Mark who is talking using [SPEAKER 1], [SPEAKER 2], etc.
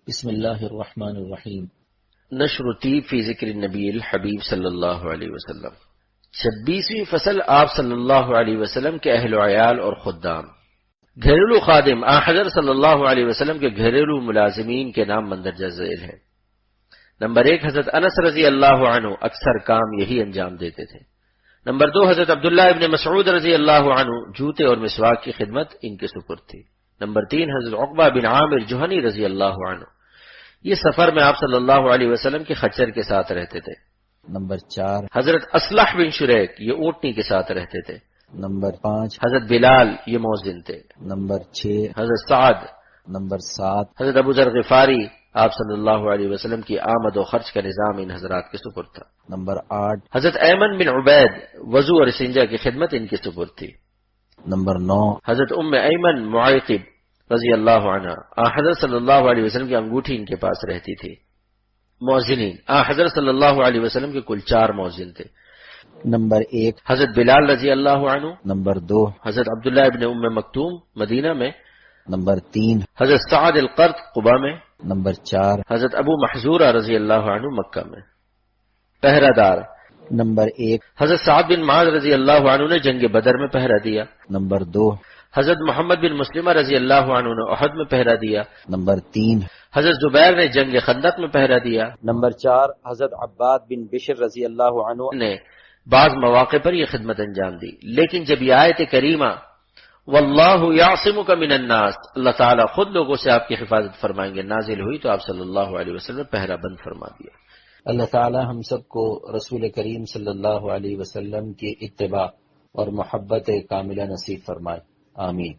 [SPEAKER 1] بسم اللہ الرحمن الرحیم۔
[SPEAKER 2] نشر طیب فی ذکر النبی الحبیب صلی اللہ علیہ وسلم۔ 26ویں فصل آپ صلی اللہ علیہ وسلم کے اہل و عیال اور خدام۔ گھریلو خادم حضرت صلی اللہ علیہ وسلم کے گھریلو ملازمین کے نام مندرجہ ذیل ہے۔ نمبر 1 حضرت انس رضی اللہ عنہ اکثر کام یہی انجام دیتے تھے۔ نمبر 2 حضرت عبداللہ ابن مسعود رضی اللہ عنہ جوتے اور مسواک کی خدمت ان کے سپرد تھی۔ نمبر 3 حضرت عقبہ بن عامر جوہنی رضی اللہ عنہ، یہ سفر میں آپ صلی اللہ علیہ وسلم کے خچر کے ساتھ رہتے تھے۔
[SPEAKER 1] نمبر 4
[SPEAKER 2] حضرت اصلح بن شریک، یہ اونٹنی کے ساتھ رہتے تھے۔
[SPEAKER 1] نمبر 5
[SPEAKER 2] حضرت بلال، یہ مؤذن تھے۔
[SPEAKER 1] نمبر 6
[SPEAKER 2] حضرت سعد۔
[SPEAKER 1] نمبر 7
[SPEAKER 2] حضرت ابو ذر غفاری، آپ صلی اللہ علیہ وسلم کی آمد و خرچ کا نظام ان حضرات کے سپرد تھا۔
[SPEAKER 1] نمبر 8
[SPEAKER 2] حضرت ایمن بن عبید، وضو اور استنجا کی خدمت ان کے سپرد تھی۔
[SPEAKER 1] نمبر 9
[SPEAKER 2] حضرت ام ایمن معیقب رضی اللہ عنہ، حضرت صلی اللہ علیہ وسلم کی انگوٹھی ان کے پاس رہتی تھی۔ مؤذنین، حضرت صلی اللہ علیہ وسلم کے کل 4 مؤذن تھے۔
[SPEAKER 1] نمبر 1
[SPEAKER 2] حضرت بلال رضی اللہ عنہ،
[SPEAKER 1] نمبر 2
[SPEAKER 2] حضرت عبداللہ ابن ام مکتوم مدینہ میں،
[SPEAKER 1] نمبر 3
[SPEAKER 2] حضرت سعد القرط قبا میں،
[SPEAKER 1] نمبر 4
[SPEAKER 2] حضرت ابو محذورہ رضی اللہ عنہ مکہ میں۔ پہرہ دار،
[SPEAKER 1] نمبر 1
[SPEAKER 2] حضرت سعد بن معاذ رضی اللہ عنہ نے جنگ بدر میں پہرہ دیا۔
[SPEAKER 1] نمبر 2
[SPEAKER 2] حضرت محمد بن مسلمہ رضی اللہ عنہ نے احد میں پہرہ دیا۔
[SPEAKER 1] نمبر 3
[SPEAKER 2] حضرت زبیر نے جنگ خندق میں پہرہ دیا۔
[SPEAKER 1] نمبر 4 حضرت عباد بن بشر رضی اللہ عنہ
[SPEAKER 2] نے بعض مواقع پر یہ خدمت انجام دی، لیکن جب یہ آیت کریمہ واللہ یعصمک من الناس، اللہ تعالیٰ خود لوگوں سے آپ کی حفاظت فرمائیں گے، نازل ہوئی تو آپ صلی اللہ علیہ وسلم نے پہرہ بند فرما دیا۔
[SPEAKER 1] اللہ تعالی ہم سب کو رسول کریم صلی اللہ علیہ وسلم کی اتباع اور محبت کاملہ نصیب فرمائے، آمین۔